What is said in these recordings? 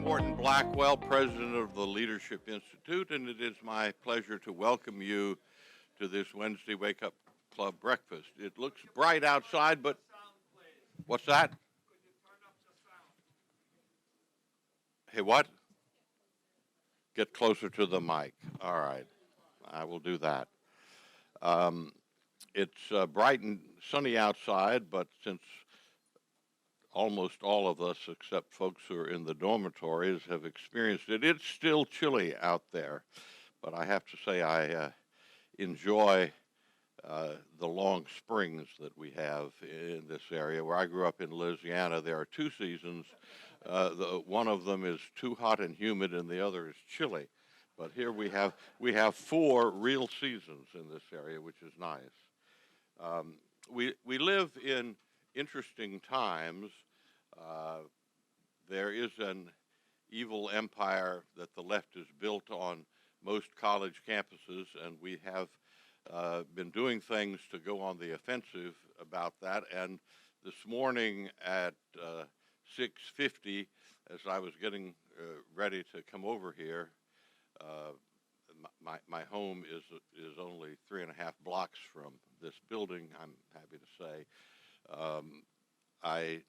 Morton Blackwell, president of the Leadership Institute, and it is my pleasure to welcome you to this Wednesday Wake Up Club breakfast. It looks bright outside, but what's that? Hey, what? Get closer to the mic. All right, I will do that. It's bright and sunny outside, but since almost all of us, except folks who are in the dormitories, have experienced it, it's still chilly out there. But I have to say I enjoy the long springs that we have in this area. Where I grew up in Louisiana, there are two seasons. One of them is too hot and humid, and the other is chilly. But here we have four real seasons in this area, which is nice. We live in interesting times. There is an evil empire that the left has built on most college campuses, and we have been doing things to go on the offensive about that. And this morning at 6:50, as I was getting ready to come over here, my home is only 3.5 blocks from this building, I'm happy to say. I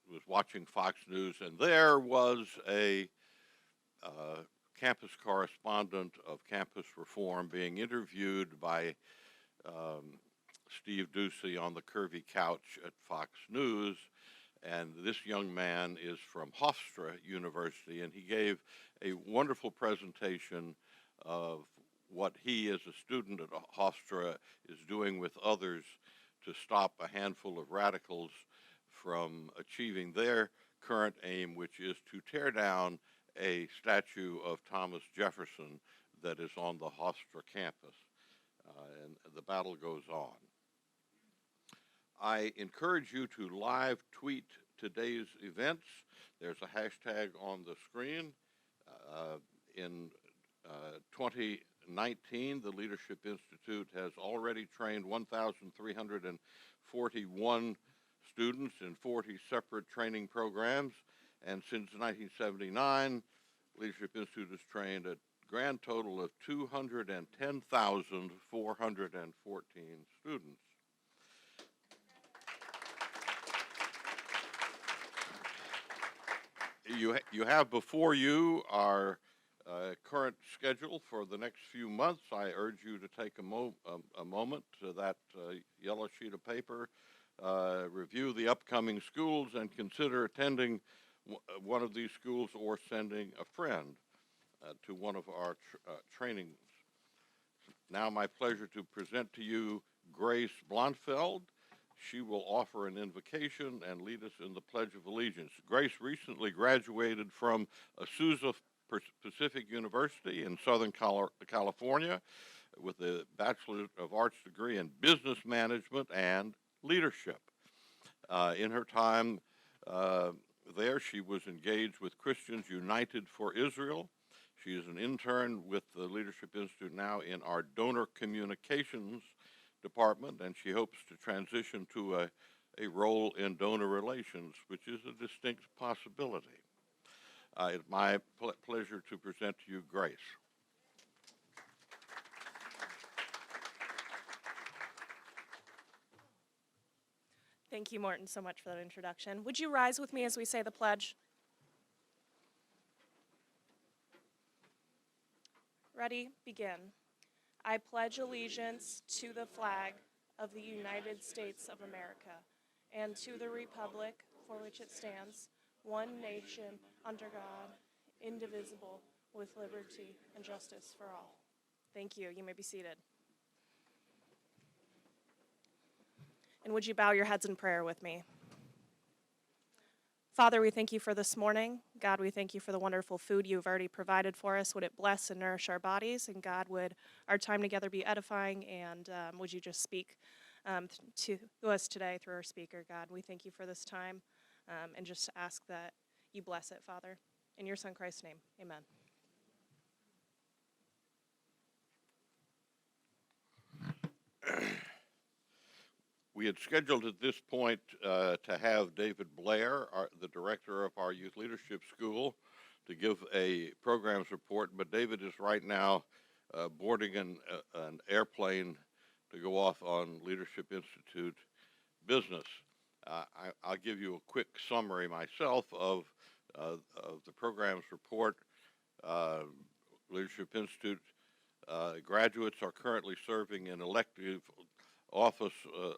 was watching Fox News, and there was a campus correspondent of campus reform being interviewed by Steve Ducey on the curvy couch at Fox News. And this young man is from Hofstra University, and he gave a wonderful presentation of what he, as a student at Hofstra, is doing with others to stop a handful of radicals from achieving their current aim, which is to tear down a statue of Thomas Jefferson that is on the Hofstra campus. And the battle goes on. I encourage you to live tweet today's events. There's a hashtag on the screen. In 2019, the Leadership Institute has already trained 1,341 students in 40 separate training programs, and since 1979, Leadership Institute has trained a grand total of 210,414 students. You have before you our current schedule for the next few months. I urge you to take a moment to that yellow sheet of paper, review the upcoming schools, and consider attending one of these schools or sending a friend to one of our trainings. Now my pleasure to present to you Grace Blonfeld. She will offer an invocation and lead us in the Pledge of Allegiance. Grace recently graduated from Azusa Pacific University in Southern California with a Bachelor of Arts degree in Business Management and Leadership. In her time there, she was engaged with Christians United for Israel. She is an intern with the Leadership Institute now in our donor communications department, and she hopes to transition to a role in donor relations, which is a distinct possibility. It's my pleasure to present to you Grace. Thank you, Morton, so much for that introduction. Would you rise with me as we say the pledge? Ready? Begin. I pledge allegiance to the flag of the United States of America and to the republic for which it stands, one nation, under God, indivisible, with liberty and justice for all. Thank you. You may be seated. And would you bow your heads in prayer with me? Father, we thank you for this morning. God, we thank you for the wonderful food you've already provided for us. Would it bless and nourish our bodies? And God, would our time together be edifying? And would you just speak to us today through our speaker? God, we thank you for this time and just ask that you bless it, Father. In your Son, Christ's name, amen. We had scheduled at this point to have David Blair, the director of our Youth Leadership School, to give a programs report, but David is right now boarding an airplane to go off on Leadership Institute business. I'll give you a quick summary myself of the programs report. Leadership Institute graduates are currently serving in elective office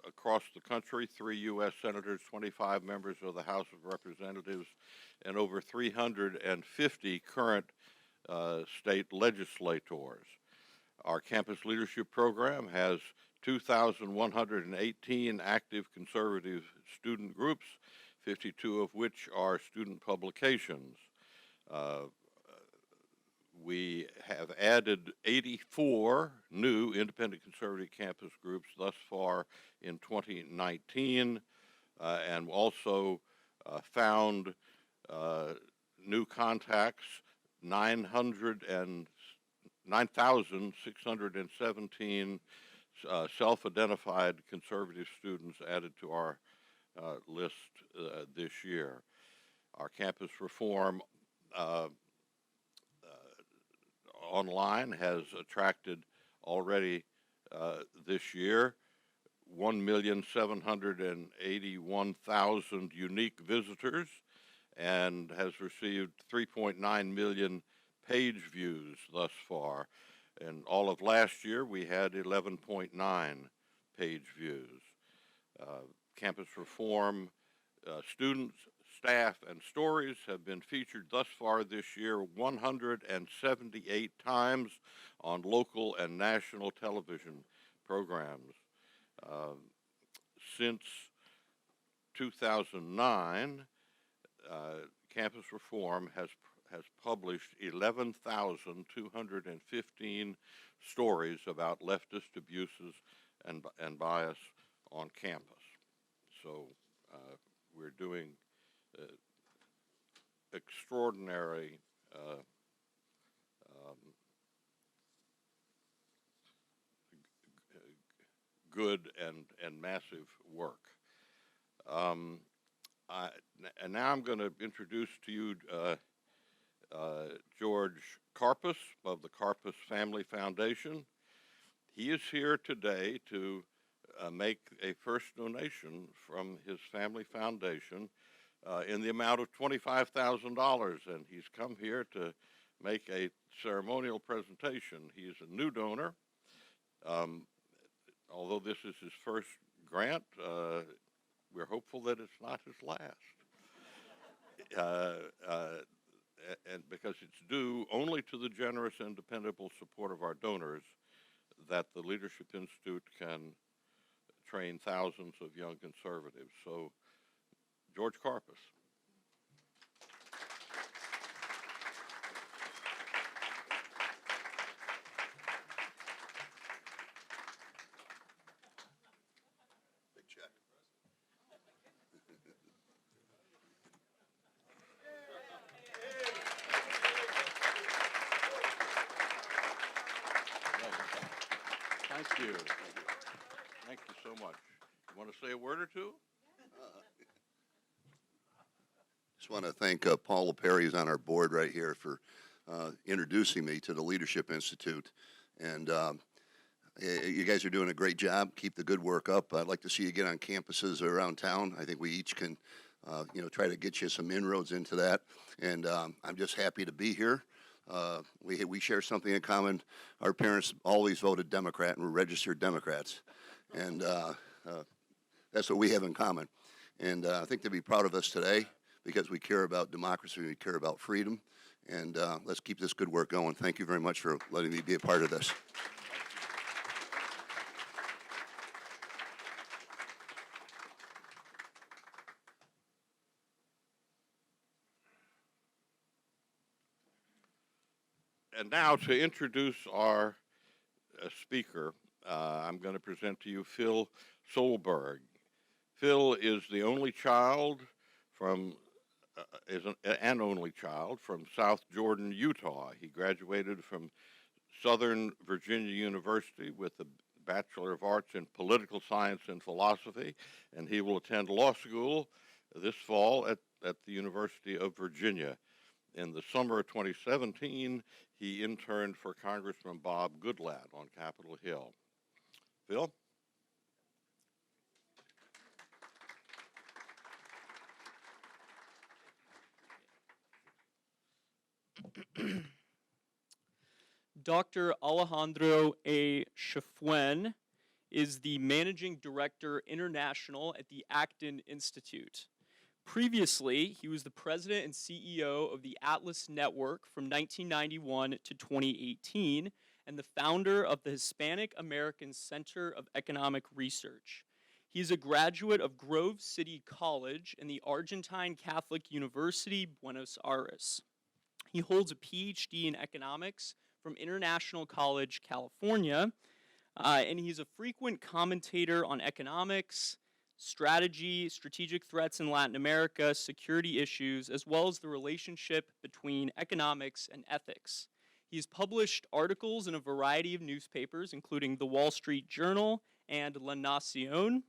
across the country: 3 U.S. senators, 25 members of the House of Representatives, and over 350 current state legislators. Our campus leadership program has 2,118 active conservative student groups, 52 of which are student publications. We have added 84 new independent conservative campus groups thus far in 2019, and also found new contacts, 9,617 self-identified conservative students added to our list this year. Our campus reform online has attracted already this year 1,781,000 unique visitors and has received 3.9 million page views thus far. And all of last year we had 11.9 page views. Campus reform students, staff, and stories have been featured thus far this year 178 times on local and national television programs. Since 2009, campus reform has published 11,215 stories about leftist abuses and bias on campus. So we're doing extraordinary good and massive work. And now I'm going to introduce to you George Karpus of the Karpus Family Foundation. He is here today to make a first donation from his family foundation in the amount of $25,000, and he's come here to make a ceremonial presentation. He is a new donor. Although this is his first grant, we're hopeful that it's not his last. And because it's due only to the generous and dependable support of our donors that the Leadership Institute can train thousands of young conservatives. So, George Karpus. Big check. Thank you. Thank you so much. You want to say a word or two? Just want to thank Paul LaPerry, who's on our board right here, for introducing me to the Leadership Institute. And you guys are doing a great job. Keep the good work up. I'd like to see you get on campuses around town. I think we each can, try to get you some inroads into that. And I'm just happy to be here. We share something in common. Our parents always voted Democrat, and we're registered Democrats. And that's what we have in common. And I think they'll be proud of us today because we care about democracy, we care about freedom. And let's keep this good work going. Thank you very much for letting me be a part of this. And now to introduce our speaker, I'm going to present to you Phil Solberg. Phil is the only child from only child from South Jordan, Utah. He graduated from Southern Virginia University with a Bachelor of Arts in Political Science and Philosophy, and he will attend law school this fall at the University of Virginia. In the summer of 2017, he interned for Congressman Bob Goodlatte on Capitol Hill. Phil? Dr. Alejandro A. Chafuen is the Managing Director International at the Acton Institute. Previously, he was the president and CEO of the Atlas Network from 1991 to 2018 and the founder of the Hispanic American Center of Economic Research. He is a graduate of Grove City College and the Argentine Catholic University, Buenos Aires. He holds a PhD in economics from International College, California, and he's a frequent commentator on economics, strategy, strategic threats in Latin America, security issues, as well as the relationship between economics and ethics. He's published articles in a variety of newspapers, including the Wall Street Journal and La Nación,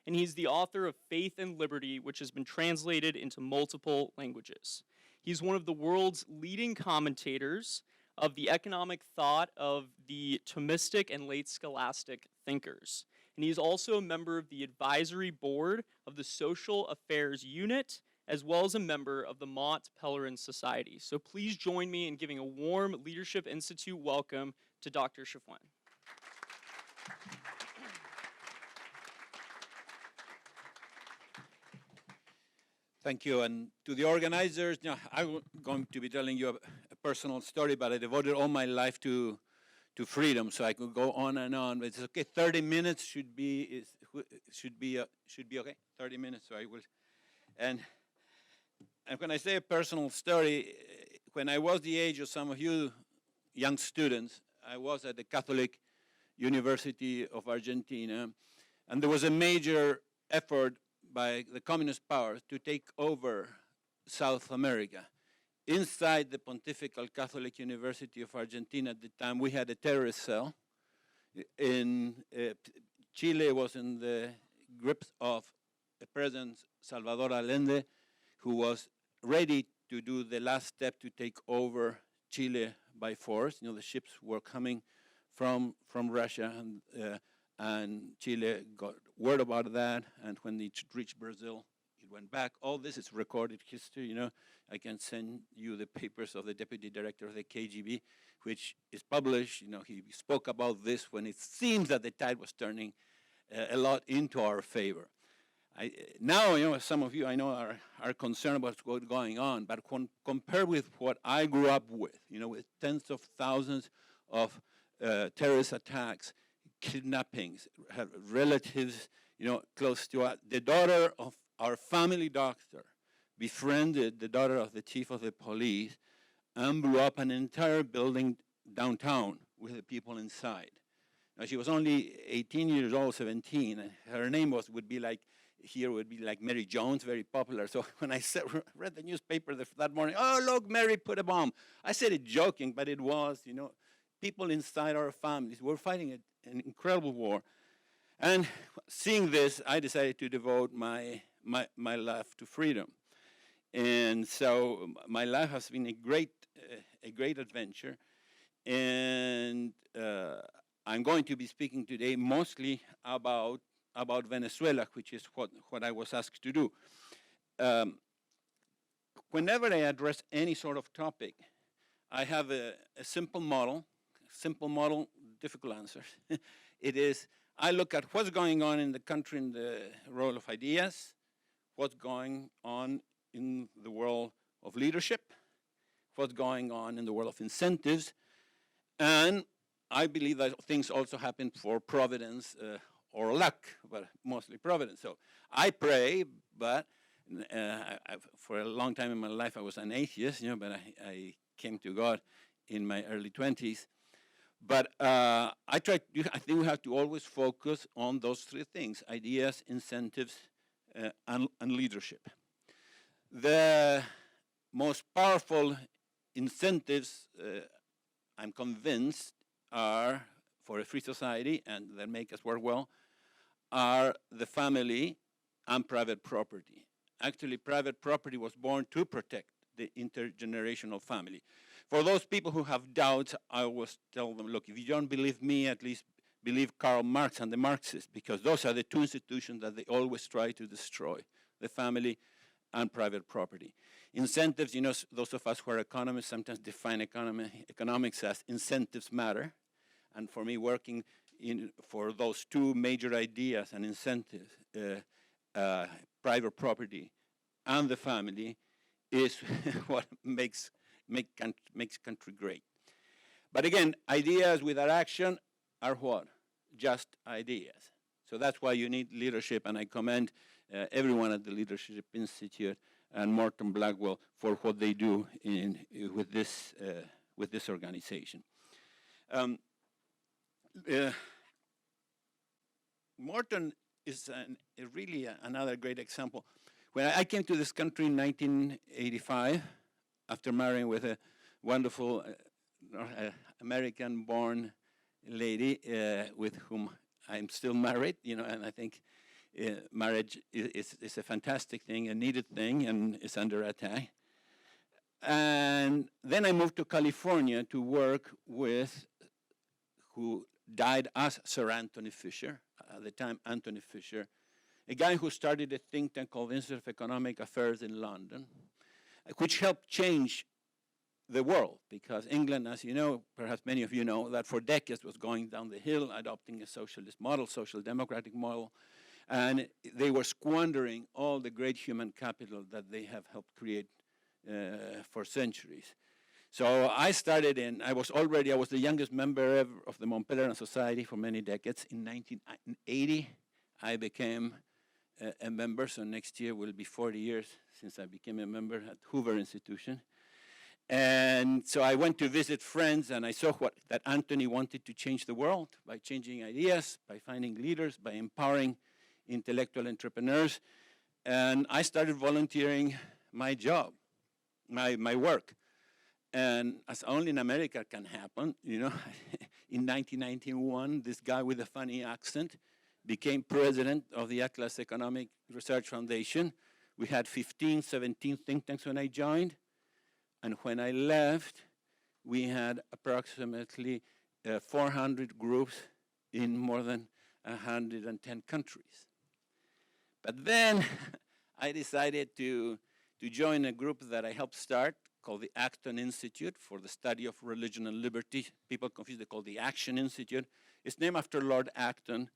and he's the author of Faith and Liberty, which has been translated into multiple languages. He's one of the world's leading commentators of the economic thought of the Thomistic and late Scholastic thinkers. And he's also a member of the advisory board of the Social Affairs Unit, as well as a member of the Mont Pelerin Society. So please join me in giving a warm Leadership Institute welcome to Dr. Chafuen. Thank you. And to the organizers, I'm going to be telling you a personal story, but I devoted all my life to freedom, so I could go on and on. But it's okay. 30 minutes should be okay. 30 minutes, so I will. And when I say a personal story, when I was the age of some of you young students, I was at the Catholic University of Argentina, and there was a major effort by the communist powers to take over South America. Inside the Pontifical Catholic University of Argentina at the time, we had a terrorist cell. Chile was in the grips of President Salvador Allende, who was ready to do the last step to take over Chile by force. The ships were coming from Russia, and Chile got word about that, and when it reached Brazil, it went back. All this is recorded history, I can send you the papers of the deputy director of the KGB, which is published. He spoke about this when it seems that the tide was turning a lot into our favor. Now, some of you I know are concerned about what's going on, but compared with what I grew up with, with tens of thousands of terrorist attacks, kidnappings, relatives, close to us. The daughter of our family doctor befriended the daughter of the chief of the police and blew up an entire building downtown with the people inside. Now, she was only 18 years old, 17, and her name would be like Mary Jones, very popular. So when I read the newspaper that morning, oh, look, Mary put a bomb. I said it joking, but it was, people inside our families were fighting an incredible war. And seeing this, I decided to devote my life to freedom. And so my life has been a great adventure. And I'm going to be speaking today mostly about Venezuela, which is what I was asked to do. Whenever I address any sort of topic, I have a simple model, difficult answer. It is, I look at what's going on in the country in the role of ideas, what's going on in the world of leadership, what's going on in the world of incentives, and I believe that things also happen for providence or luck, but mostly providence. So I pray, but for a long time in my life I was an atheist, but I came to God in my early 20s. But I think we have to always focus on those three things: ideas, incentives, and leadership. The most powerful incentives, I'm convinced, are for a free society and that make us work well, are the family and private property. Actually, private property was born to protect the intergenerational family. For those people who have doubts, I always tell them, look, if you don't believe me, at least believe Karl Marx and the Marxists, because those are the two institutions that they always try to destroy, the family and private property. Incentives, you know, those of us who are economists sometimes define economics as incentives matter. And for me, working for those two major ideas and incentives, private property and the family, is what makes country great. But again, ideas without action are what? Just ideas. So that's why you need leadership, and I commend everyone at the Leadership Institute and Morton Blackwell for what they do with this organization. Morton is really another great example. When I came to this country in 1985, after marrying with a wonderful American-born lady with whom I'm still married, you know, and I think marriage is a fantastic thing, a needed thing, and it's under attack. And then I moved to California to work with who died as Sir Anthony Fisher, at the time Anthony Fisher, a guy who started a think tank called Institute of Economic Affairs in London, which helped change the world, because England, as you know, perhaps many of you know, that for decades was going down the hill, adopting a socialist model, social democratic model, and they were squandering all the great human capital that they have helped create for centuries. So I started I was the youngest member ever of the Mont Pelerin Society for many decades. In 1980, I became a member, so next year will be 40 years since I became a member at Hoover Institution. And so I went to visit friends, and I saw that Anthony wanted to change the world by changing ideas, by finding leaders, by empowering intellectual entrepreneurs. And I started volunteering my job, my work. And as only in America can happen, you know, in 1991, this guy with a funny accent became president of the Atlas Economic Research Foundation. We had 15, 17 think tanks when I joined. And when I left, we had approximately 400 groups in more than 110 countries. But then I decided to join a group that I helped start called the Acton Institute for the Study of Religion and Liberty. People confuse it, called the Action Institute. It's named after Lord Acton,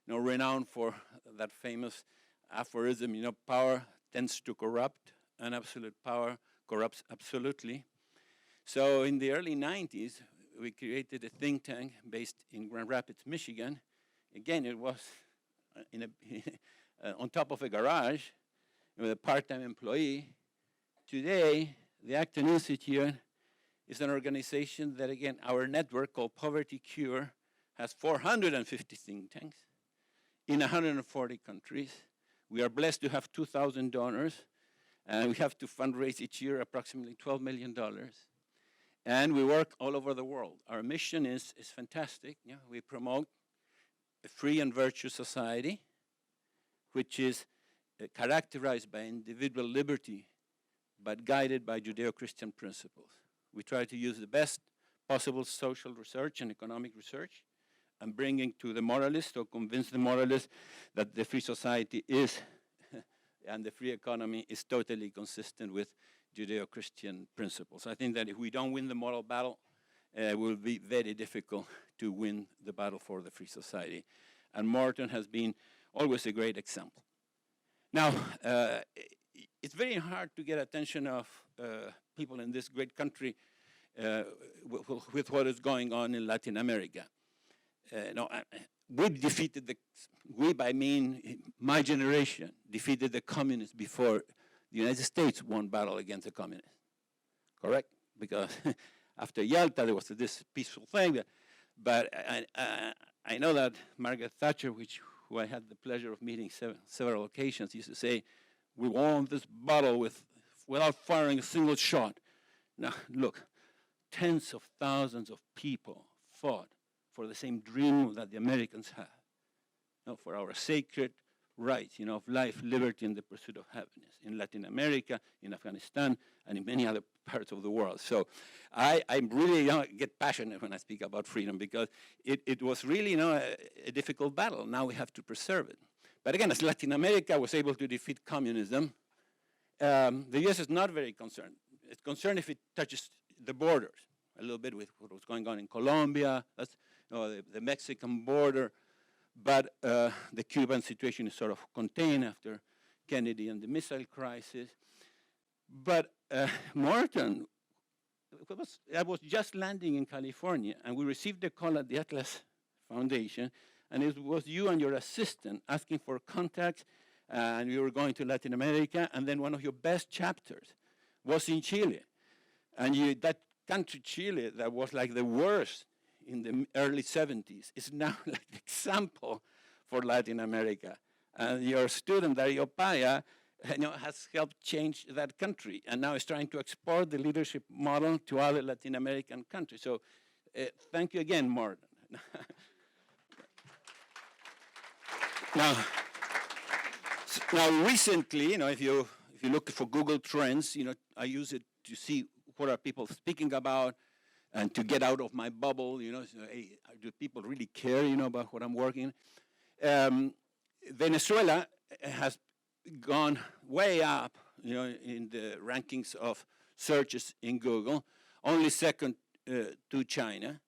you know, renowned for that famous aphorism, you know, power tends to corrupt, and absolute power corrupts absolutely. So in the early 90s, we created a think tank based in Grand Rapids, Michigan. Again, it was on top of a garage with a part-time employee. Today, the Acton Institute is an organization that, again, our network called Poverty Cure has 450 think tanks in 140 countries. We are blessed to have 2,000 donors, and we have to fundraise each year approximately $12 million. And we work all over the world. Our mission is fantastic. You know, we promote a free and virtuous society, which is characterized by individual liberty, but guided by Judeo-Christian principles. We try to use the best possible social research and economic research and bringing to the moralists or convince the moralists that the free society is and the free economy is totally consistent with Judeo-Christian principles. I think that if we don't win the moral battle, it will be very difficult to win the battle for the free society. And Morton has been always a great example. Now, it's very hard to get attention of people in this great country with what is going on in Latin America. We defeated I mean my generation, defeated the communists before the United States won battle against the communists, correct? Because after Yalta, there was this peaceful thing. But I know that Margaret Thatcher, who I had the pleasure of meeting several occasions, used to say, we won this battle without firing a single shot. Now, look, tens of thousands of people fought for the same dream that the Americans had, for our sacred rights, of life, liberty, and the pursuit of happiness in Latin America, in Afghanistan, and in many other parts of the world. So I really get passionate when I speak about freedom, because it was really a difficult battle. Now we have to preserve it. But again, as Latin America was able to defeat communism, the U.S. is not very concerned. It's concerned if it touches the borders, a little bit with what was going on in Colombia, that's, the Mexican border. But the Cuban situation is sort of contained after Kennedy and the missile crisis. But Morton, I was just landing in California, and we received a call at the Atlas Foundation, and it was you and your assistant asking for contacts, and we were going to Latin America, and then one of your best chapters was in Chile. And that country, Chile, that was like the worst in the early 70s, is now like the example for Latin America. And your student, Dario Paya, has helped change that country, and now is trying to export the leadership model to other Latin American countries. So thank you again, Morton. Now, recently, if you look for Google Trends, I use it to see what are people speaking about, and to get out of my bubble. So, hey, do people really care, about what I'm working? Venezuela has gone way up, in the rankings of searches in Google, only second to China.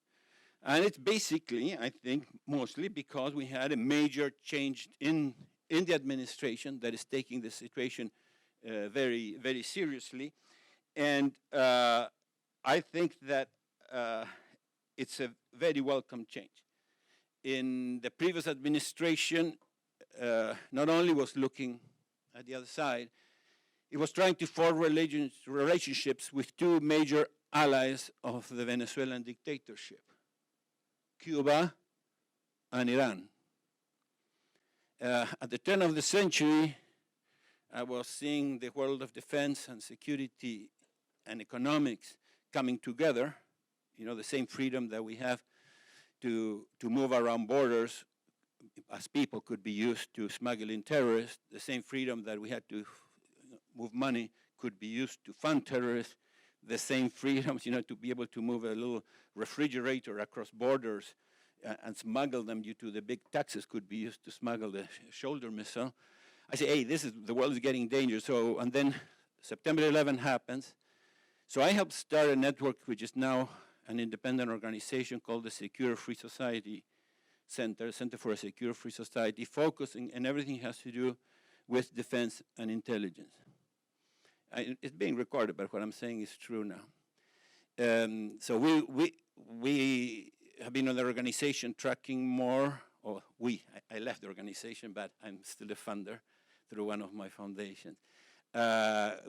And it's basically, I think, mostly because we had a major change in the administration that is taking the situation very, very seriously. And I think that it's a very welcome change. In the previous administration, not only was looking at the other side, it was trying to form relationships with two major allies of the Venezuelan dictatorship, Cuba and Iran. At the turn of the century, I was seeing the world of defense and security and economics coming together, the same freedom that we have to move around borders as people could be used to smuggling terrorists, the same freedom that we had to move money could be used to fund terrorists, the same freedoms, to be able to move a little refrigerator across borders and smuggle them due to the big taxes could be used to smuggle the shoulder missile. I say, hey, the world is getting dangerous. So, and then September 11 happens. So I helped start a network which is now an independent organization called the Secure Free Society Center for a Secure Free Society, focusing on everything has to do with defense and intelligence. It's being recorded, but what I'm saying is true now. So we have been on the organization tracking more, I left the organization, but I'm still a funder through one of my foundations.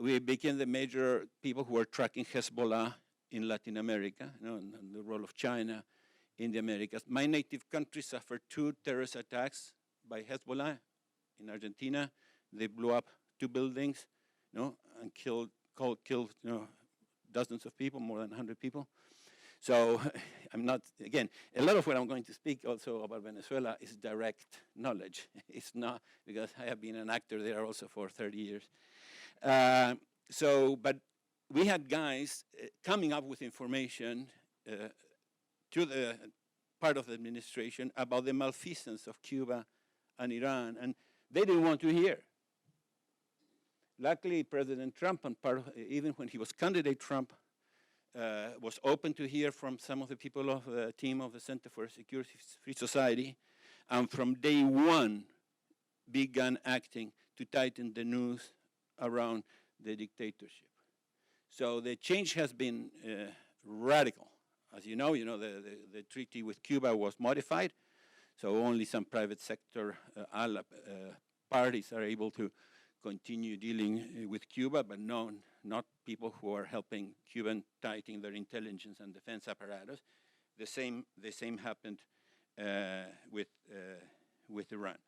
We became the major people who are tracking Hezbollah in Latin America, and the role of China in the Americas. My native country suffered 2 terrorist attacks by Hezbollah in Argentina. They blew up 2 buildings, and killed dozens of people, more than 100 people. So I'm not, again, a lot of what I'm going to speak also about Venezuela is direct knowledge. It's not, because I have been an actor there also for 30 years. But we had guys coming up with information to the part of the administration about the malfeasance of Cuba and Iran, and they didn't want to hear. Luckily, President Trump, and even when he was candidate Trump, was open to hear from some of the people of the team of the Center for a Secure Free Society, and from day one began acting to tighten the noose around the dictatorship. So the change has been radical. As you know, the treaty with Cuba was modified, so only some private sector parties are able to continue dealing with Cuba, but not people who are helping Cuban tighten their intelligence and defense apparatus. The same happened with Iran.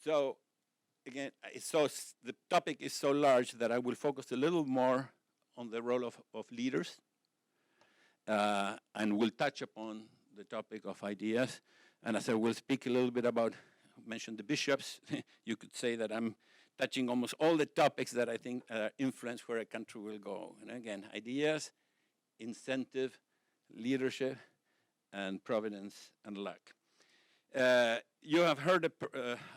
So again, the topic is so large that I will focus a little more on the role of leaders, and we'll touch upon the topic of ideas. And as I will speak a little bit about, mention the bishops, you could say that I'm touching almost all the topics that I think influence where a country will go. And again, ideas, incentive, leadership, and providence and luck. You have heard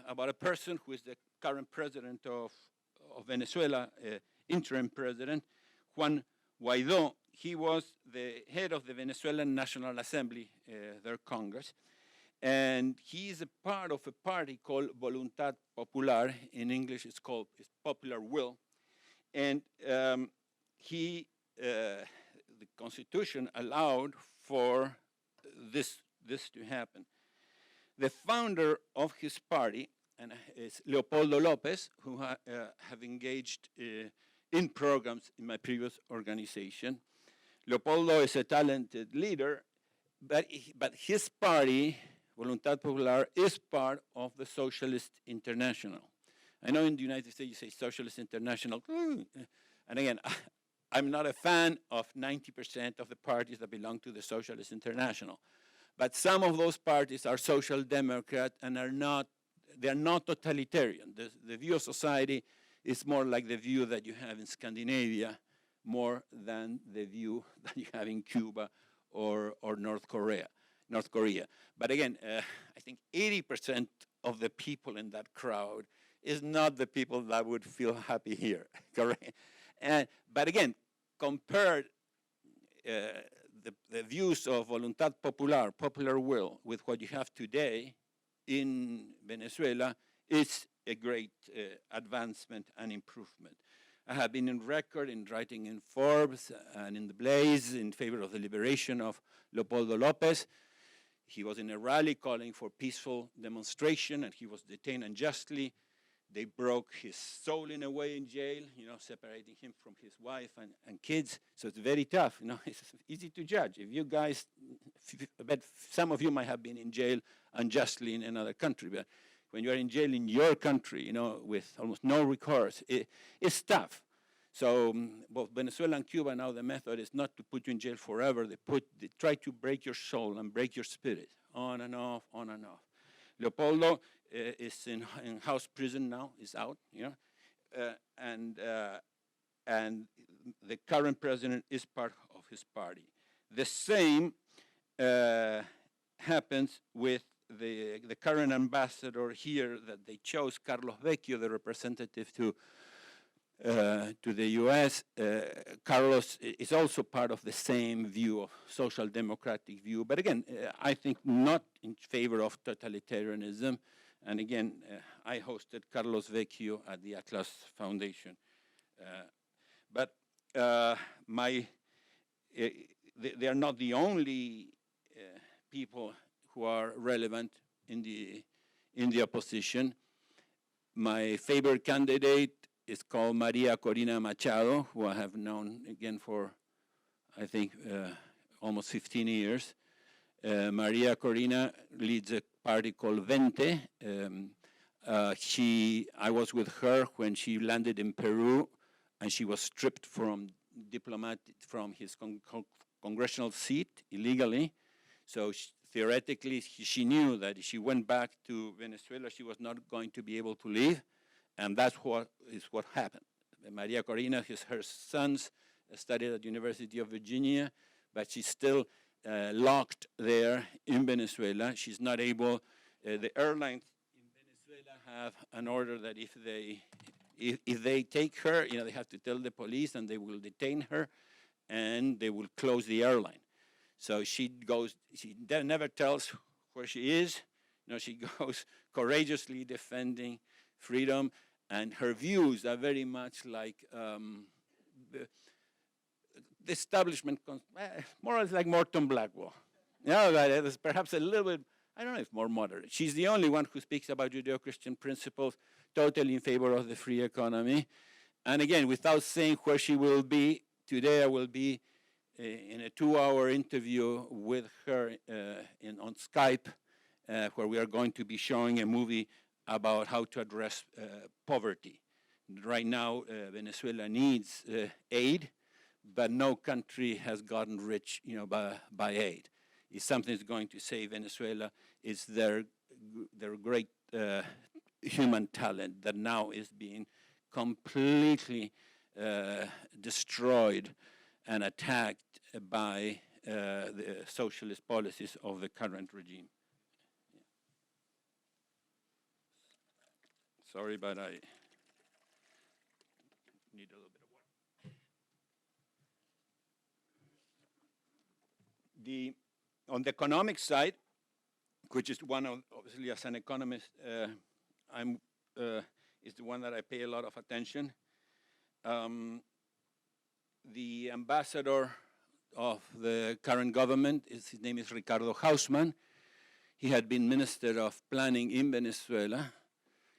about a person who is the current president of Venezuela, interim president, Juan Guaidó. He was the head of the Venezuelan National Assembly, their Congress, and he is a part of a party called Voluntad Popular. In English, it's called Popular Will, and the Constitution allowed for this to happen. The founder of his party is Leopoldo Lopez, who have engaged in programs in my previous organization. Leopoldo is a talented leader, but his party, Voluntad Popular, is part of the Socialist International. I know in the United States you say Socialist International, and again, I'm not a fan of 90% of the parties that belong to the Socialist International. But some of those parties are social democrat and they're not totalitarian. The view of society is more like the view that you have in Scandinavia, more than the view that you have in Cuba or North Korea. But again, I think 80% of the people in that crowd is not the people that would feel happy here, correct? But again, compared the views of Voluntad Popular, popular will, with what you have today in Venezuela, is a great advancement and improvement. I have been in record in writing in Forbes and in The Blaze in favor of the liberation of Leopoldo Lopez. He was in a rally calling for peaceful demonstration, and he was detained unjustly. They broke his soul in a way in jail, separating him from his wife and kids. So it's very tough. It's easy to judge. If you guys, but some of you might have been in jail unjustly in another country, but when you're in jail in your country, with almost no recourse, it's tough. So both Venezuela and Cuba now, the method is not to put you in jail forever. They try to break your soul and break your spirit, on and off, on and off. Leopoldo is in house prison now, is out, and the current president is part of his party. The same happens with the current ambassador here that they chose, Carlos Vecchio, the representative to the U.S. Carlos is also part of the same view of social democratic view, but again, I think not in favor of totalitarianism. And again, I hosted Carlos Vecchio at the Atlas Foundation. But they are not the only people who are relevant in the opposition. My favorite candidate is called Maria Corina Machado, who I have known again for, I think, almost 15 years. Maria Corina leads a party called Vente. I was with her when she landed in Peru, and she was stripped from his congressional seat illegally. So theoretically, she knew that if she went back to Venezuela, she was not going to be able to leave, and that's what happened. Maria Corina, her sons studied at the University of Virginia, but she's still locked there in Venezuela. She's not able. The airlines in Venezuela have an order that if they take her, they have to tell the police, and they will detain her, and they will close the airline. So she never tells where she is. She goes courageously defending freedom, and her views are very much like the establishment, more or less like Morton Blackwell. It's perhaps a little bit, I don't know if more moderate. She's the only one who speaks about Judeo-Christian principles, totally in favor of the free economy. And again, without saying where she will be, today I will be in a 2-hour interview with her on Skype, where we are going to be showing a movie about how to address poverty. Right now, Venezuela needs aid, but no country has gotten rich, by aid. If something is going to save Venezuela, is their great human talent that now is being completely destroyed and attacked by the socialist policies of the current regime. Sorry, but I need a little bit of water. On the economic side, which is one of, obviously as an economist, is the one that I pay a lot of attention. The ambassador of the current government, his name is Ricardo Hausmann. He had been Minister of Planning in Venezuela.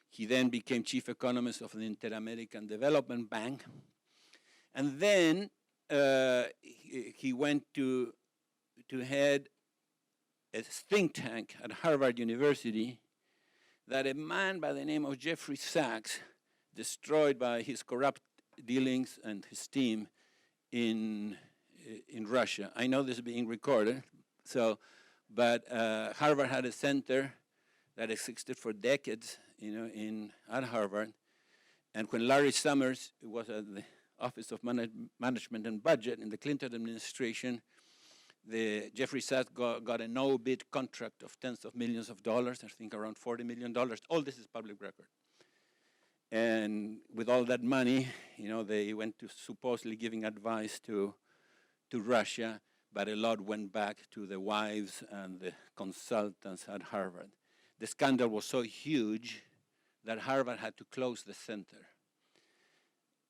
He then became chief economist of the Inter-American Development Bank. And then he went to head a think tank at Harvard University that a man by the name of Jeffrey Sachs, destroyed by his corrupt dealings and his team in Russia. I know this is being recorded, but Harvard had a center that existed for decades, at Harvard. And when Larry Summers was at the Office of Management and Budget in the Clinton administration, Jeffrey Sachs got a no-bid contract of tens of millions of dollars, I think around $40 million. All this is public record. And with all that money, they went to supposedly giving advice to Russia, but a lot went back to the wives and the consultants at Harvard. The scandal was so huge that Harvard had to close the center.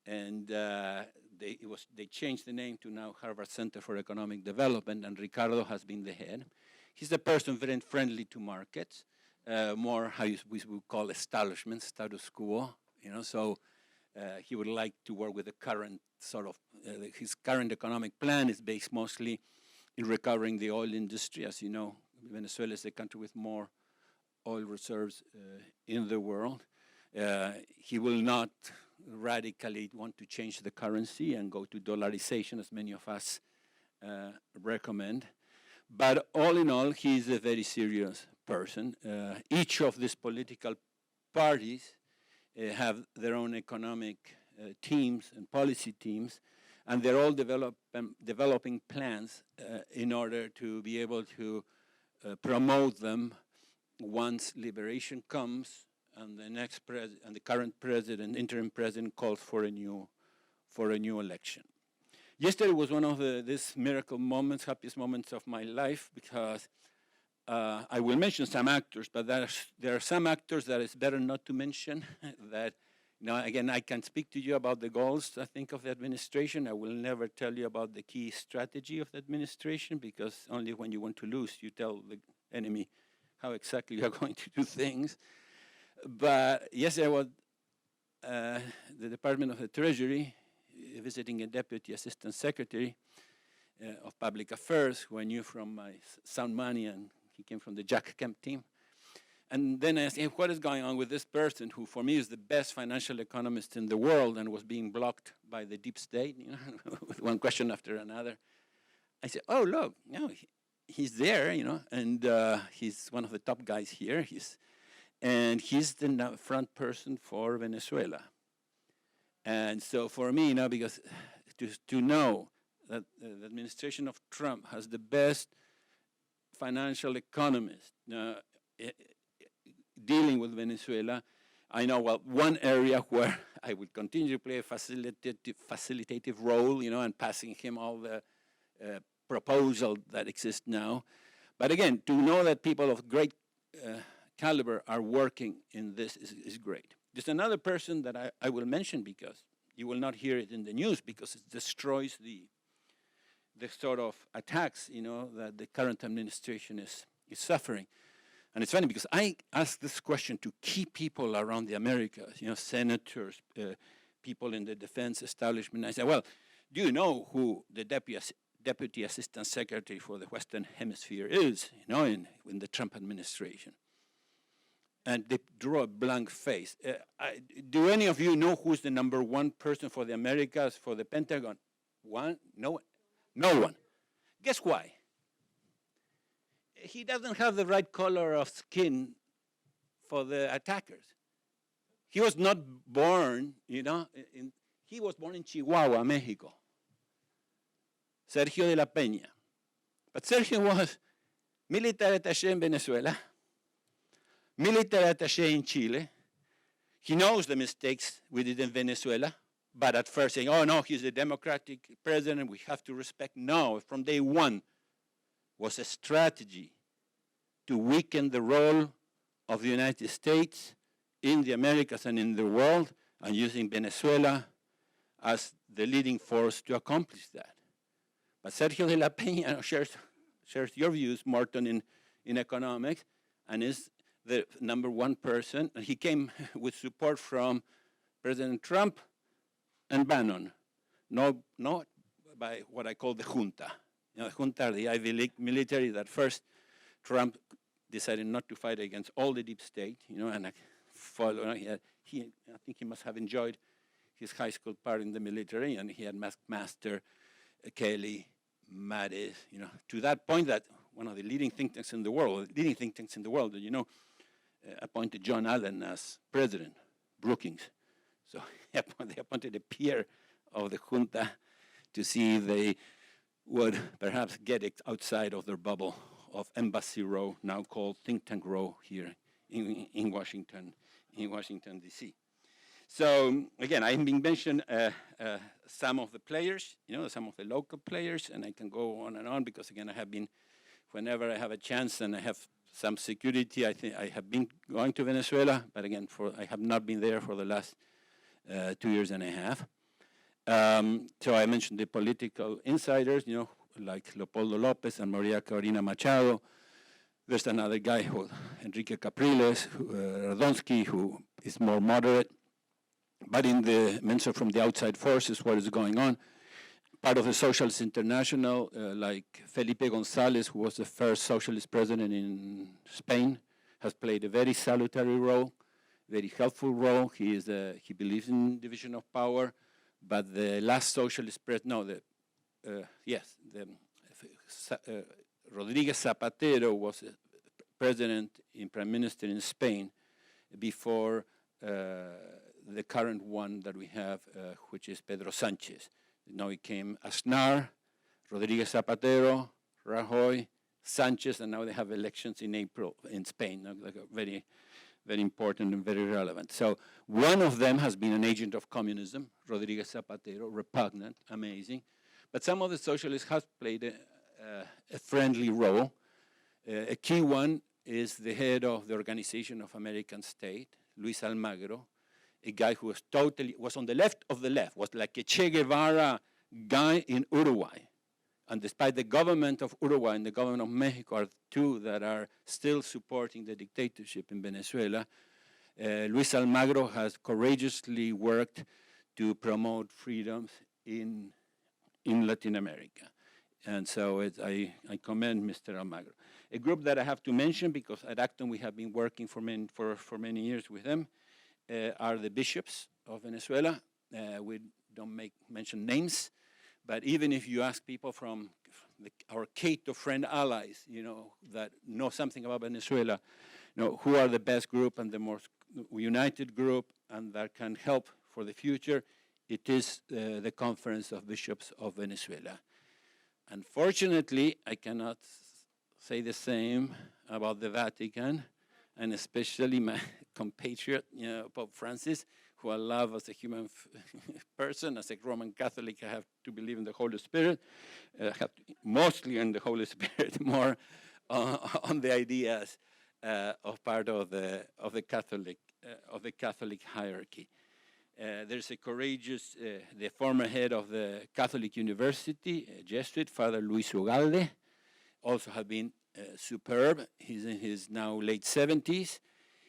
And they changed the name to now Harvard Center for Economic Development, and Ricardo has been the head. He's a person very friendly to markets, more how we would call establishment, status quo, so he would like to work with the current his current economic plan is based mostly in recovering the oil industry. As you know, Venezuela is the country with more oil reserves in the world. He will not radically want to change the currency and go to dollarization, as many of us recommend. But all in all, he's a very serious person. Each of these political parties have their own economic teams and policy teams, and they're all developing plans in order to be able to promote them once liberation comes and the current president, interim president, calls for a new election. Yesterday was one of these miracle moments, happiest moments of my life, because I will mention some actors, but there are some actors that it's better not to mention. That, again, I can speak to you about the goals, I think, of the administration. I will never tell you about the key strategy of the administration, because only when you want to lose, you tell the enemy how exactly you are going to do things. But yesterday I was the Department of the Treasury, visiting a Deputy Assistant Secretary of Public Affairs, who I knew from my Sound Money, and he came from the Jack Kemp team. And then I asked him, what is going on with this person who, for me, is the best financial economist in the world and was being blocked by the deep state, with one question after another. I said, oh, look, he's there, and he's one of the top guys here. And he's the front person for Venezuela. And so for me, because to know that the administration of Trump has the best financial economist dealing with Venezuela, I know, one area where I would continue to play a facilitative role, and passing him all the proposal that exists now. But again, to know that people of great caliber are working in this is great. There's another person that I will mention, because you will not hear it in the news, because it destroys the sort of attacks, that the current administration is suffering. And it's funny, because I asked this question to key people around the Americas, senators, people in the defense establishment. I said, well, do you know who the Deputy Assistant Secretary for the Western Hemisphere is, in the Trump administration? And they drew a blank face. Do any of you know who's the number one person for the Americas, for the Pentagon? One? No one. No one. Guess why? he doesn't have the right color of skin for the attackers. He was not born, he was born in Chihuahua, Mexico. Sergio de la Peña. But Sergio was military attaché in Venezuela, military attaché in Chile. He knows the mistakes we did in Venezuela, but at first saying, oh no, he's a democratic president, we have to respect. No, from day one was a strategy to weaken the role of the United States in the Americas and in the world, and using Venezuela as the leading force to accomplish that. But Sergio de la Peña shares your views, Morton, in economics, and is the #1 person. He came with support from President Trump and Bannon, not by what I call the junta. The junta are the Ivy League military that first Trump decided not to fight against all the deep state, and follow. I think he must have enjoyed his high school part in the military, and he had Master Kelly, Mattis, to that point that one of the leading think tanks in the world, appointed John Allen as president, Brookings. So they appointed a peer of the junta to see if they would perhaps get it outside of their bubble of Embassy Row, now called Think Tank Row here in Washington, D.C. So again, I've been mentioned some of the players, some of the local players, and I can go on and on because again, I have been, whenever I have a chance and I have some security, I think I have been going to Venezuela, but again, I have not been there for the last 2 years and a half. So I mentioned the political insiders, like Leopoldo Lopez and Maria Corina Machado. There's another guy, Enrique Capriles, Radonsky, who is more moderate. But in the mention from the outside forces, what is going on? Part of the Socialist International, like Felipe González, who was the first socialist president in Spain, has played a very salutary role, very helpful role. He believes in division of power, but the last socialist president, Rodríguez Zapatero was president and prime minister in Spain before the current one that we have, which is Pedro Sánchez. Now it came Aznar, Rodríguez Zapatero, Rajoy, Sánchez, and now they have elections in April in Spain, like very, very important and very relevant. So one of them has been an agent of communism, Rodríguez Zapatero, repugnant, amazing. But some of the socialists have played a friendly role. A key one is the head of the Organization of American State, Luis Almagro, a guy who was on the left of the left, was like a Che Guevara guy in Uruguay. And despite the government of Uruguay and the government of Mexico are two that are still supporting the dictatorship in Venezuela, Luis Almagro has courageously worked to promote freedoms in Latin America. And so I commend Mr. Almagro. A group that I have to mention, because at Acton we have been working for many years with them, are the bishops of Venezuela. We don't mention names, but even if you ask people from our Cato friend allies, that know something about Venezuela, who are the best group and the most united group and that can help for the future, it is the Conference of Bishops of Venezuela. Unfortunately, I cannot say the same about the Vatican, and especially my compatriot, Pope Francis, who I love as a human person. As a Roman Catholic, I have to believe in the Holy Spirit. Mostly in the Holy Spirit, more on the ideas of part of the Catholic hierarchy. There's a courageous, the former head of the Catholic University, a Jesuit, Father Luis Ugalde, also have been superb. He's in his now late 70s.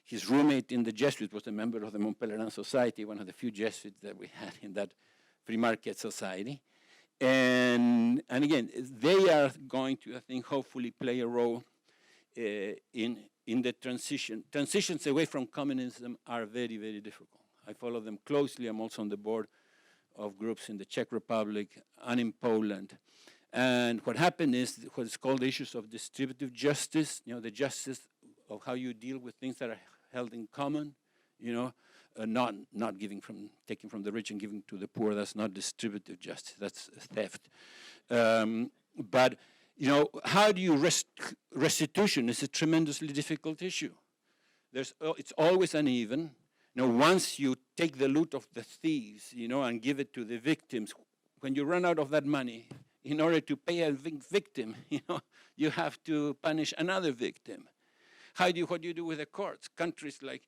His roommate in the Jesuit was a member of the Mont Pelerin Society, one of the few Jesuits that we had in that free market society. And again, they are going to, I think, hopefully play a role in the transition. Transitions away from communism are very, very difficult. I follow them closely. I'm also on the board of groups in the Czech Republic and in Poland. And what happened is what is called the issues of distributive justice, the justice of how you deal with things that are held in common, not taking from the rich and giving to the poor. That's not distributive justice. That's theft. But how do you restitution is a tremendously difficult issue. It's always uneven. Once you take the loot of the thieves, and give it to the victims, when you run out of that money, in order to pay a victim, you have to punish another victim. What do you do with the courts? Countries like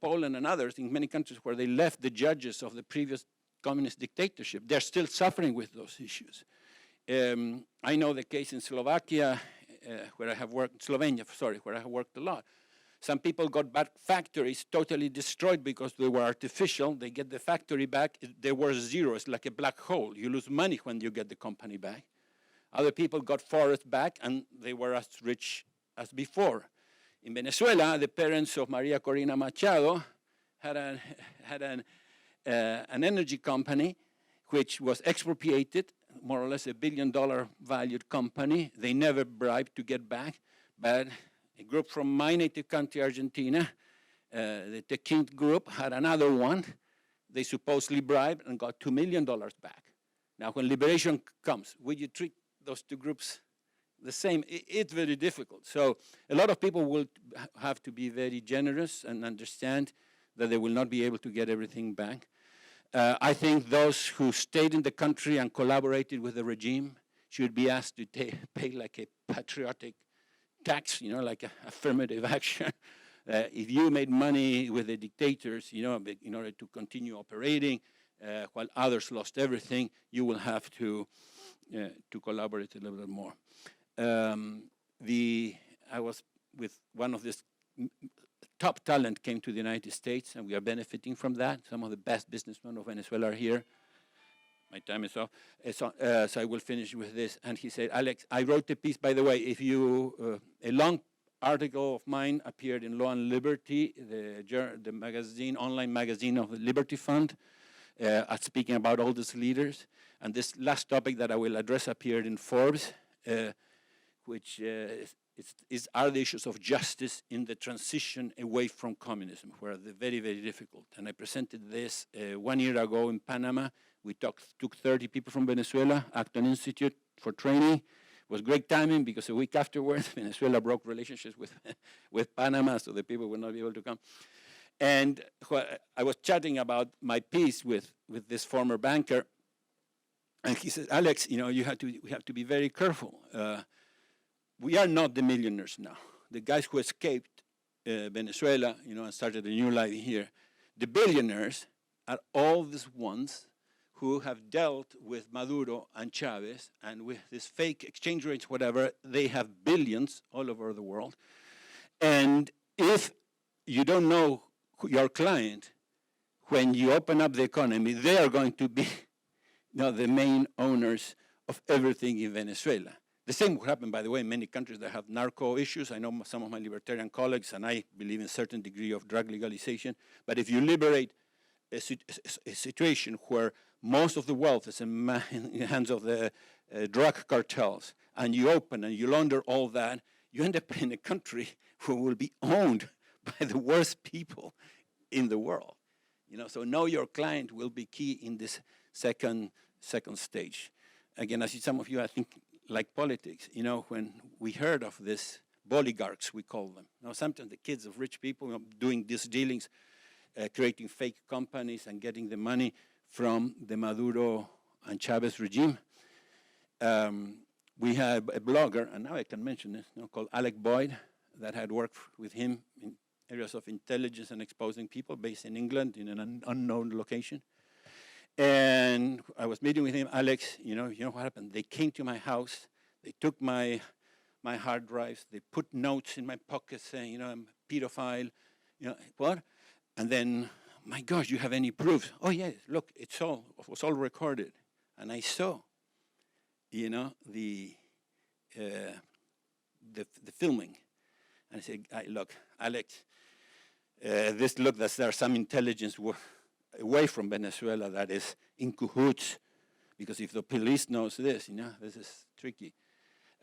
Poland and others, in many countries where they left the judges of the previous communist dictatorship, they're still suffering with those issues. I know the case in Slovakia, where I have worked, Slovenia, where I have worked a lot. Some people got back factories totally destroyed because they were artificial. They get the factory back, they were zero. It's like a black hole. You lose money when you get the company back. Other people got forests back, and they were as rich as before. In Venezuela, the parents of Maria Corina Machado had an energy company which was expropriated, more or less $1 billion valued company. They never bribed to get back, but a group from my native country, Argentina, the Tequint group, had another one. They supposedly bribed and got $2 million back. Now, when liberation comes, will you treat those two groups the same? It's very difficult. So a lot of people will have to be very generous and understand that they will not be able to get everything back. I think those who stayed in the country and collaborated with the regime should be asked to pay like a patriotic tax, like affirmative action. If you made money with the dictators, in order to continue operating, while others lost everything, you will have to collaborate a little bit more. I was with one of this top talent came to the United States, and we are benefiting from that. Some of the best businessmen of Venezuela are here. My time is off, so I will finish with this. And he said, Alex, I wrote a piece, by the way, a long article of mine appeared in Law and Liberty, the magazine, online magazine of the Liberty Fund, speaking about all these leaders. And this last topic that I will address appeared in Forbes, which are the issues of justice in the transition away from communism, where they're very, very difficult. And I presented this 1 year ago in Panama. We took 30 people from Venezuela, Acton Institute, for training. It was great timing because a week afterwards, Venezuela broke relationships with Panama, so the people would not be able to come. And I was chatting about my piece with this former banker, and he said, Alex, we have to be very careful. We are not the millionaires now. The guys who escaped Venezuela, and started a new life here, the billionaires are all these ones who have dealt with Maduro and Chavez, and with this fake exchange rates, whatever, they have billions all over the world. And if you don't know your client, when you open up the economy, they are going to be the main owners of everything in Venezuela. The same will happen, by the way, in many countries that have narco issues. I know some of my libertarian colleagues, and I believe in a certain degree of drug legalization. But if you liberate a situation where most of the wealth is in the hands of the drug cartels, and you open and you launder all that, you end up in a country who will be owned by the worst people in the world. So know your client will be key in this second stage. Again, I see some of you, I think, like politics. When we heard of this oligarchs, we call them. Sometimes the kids of rich people doing these dealings, creating fake companies and getting the money from the Maduro and Chavez regime. We have a blogger, and now I can mention this, called Alec Boyd, that had worked with him in areas of intelligence and exposing people, based in England in an unknown location. And I was meeting with him, Alex, you know what happened? They came to my house, they took my hard drives, they put notes in my pocket saying, I'm a pedophile, what? And then, my gosh, you have any proofs? Oh yes, look, it was all recorded. And I saw, the filming. And I said, look, Alex, there's some intelligence away from Venezuela that is in cahoots, because if the police knows this, this is tricky.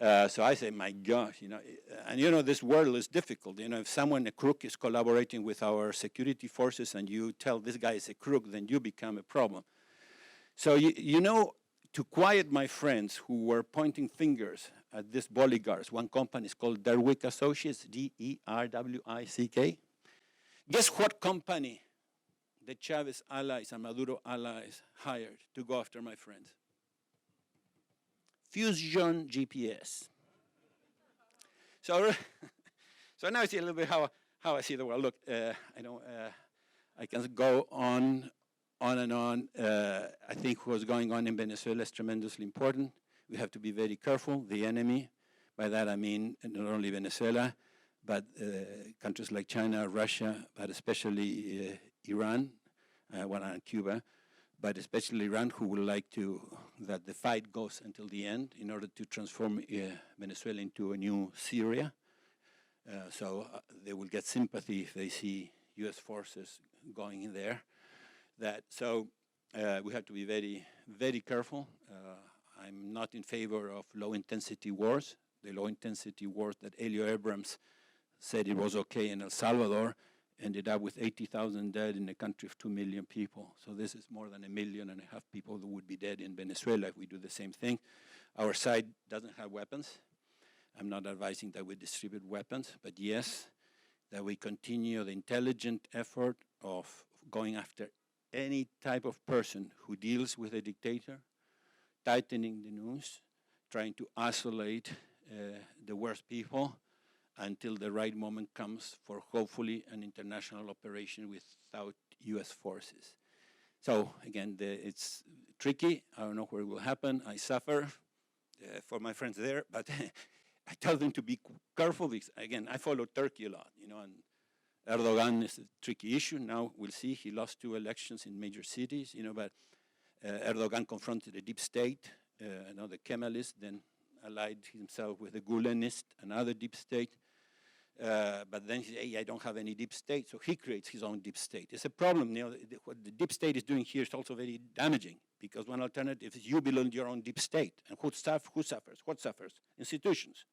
So I say, my gosh, and this world is difficult. If someone, a crook, is collaborating with our security forces and you tell this guy is a crook, then you become a problem. So, to quiet my friends who were pointing fingers at these bodyguards, one company is called Derwick Associates, D-E-R-W-I-C-K. Guess what company the Chavez allies and Maduro allies hired to go after my friends? Fusion GPS. So now I see a little bit how I see the world. Look, I can go on and on. I think what's going on in Venezuela is tremendously important. We have to be very careful. The enemy, by that I mean not only Venezuela, but countries like China, Russia, but especially Iran, and Cuba, but especially Iran, who would like that the fight goes until the end in order to transform Venezuela into a new Syria. So they will get sympathy if they see U.S. forces going in there. We have to be very, very careful. I'm not in favor of low-intensity wars. The low-intensity wars that Elio Abrams said it was okay in El Salvador ended up with 80,000 dead in a country of 2 million people. So this is more than 1.5 million people that would be dead in Venezuela if we do the same thing. Our side doesn't have weapons. I'm not advising that we distribute weapons, but yes, that we continue the intelligent effort of going after any type of person who deals with a dictator, tightening the noose, trying to isolate the worst people, until the right moment comes for hopefully an international operation without U.S. forces. So again, it's tricky. I don't know where it will happen. I suffer for my friends there, but I tell them to be careful because, again, I follow Turkey a lot, and Erdogan is a tricky issue. Now we'll see. He lost 2 elections in major cities, but Erdogan confronted a deep state, the Kemalists, then allied himself with the Gulenist, another deep state. But then he said, hey, I don't have any deep state, so he creates his own deep state. It's a problem. What the deep state is doing here is also very damaging, because one alternative is you build your own deep state. And who suffers? What suffers? Institutions.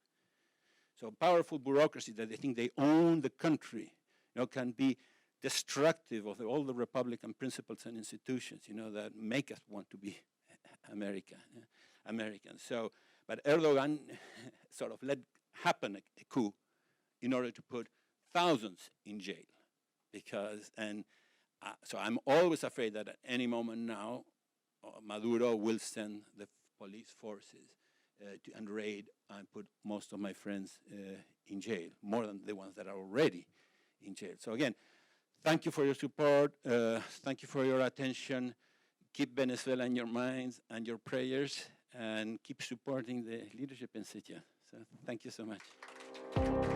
So powerful bureaucracy that they think they own the country, can be destructive of all the Republican principles and institutions, that make us want to be American. So, but Erdogan sort of let happen a coup in order to put thousands in jail. So I'm always afraid that at any moment now, Maduro will send the police forces and raid and put most of my friends in jail, more than the ones that are already in jail. So again, thank you for your support. Thank you for your attention. Keep Venezuela in your minds and your prayers, and keep supporting the Leadership Institute. So thank you so much.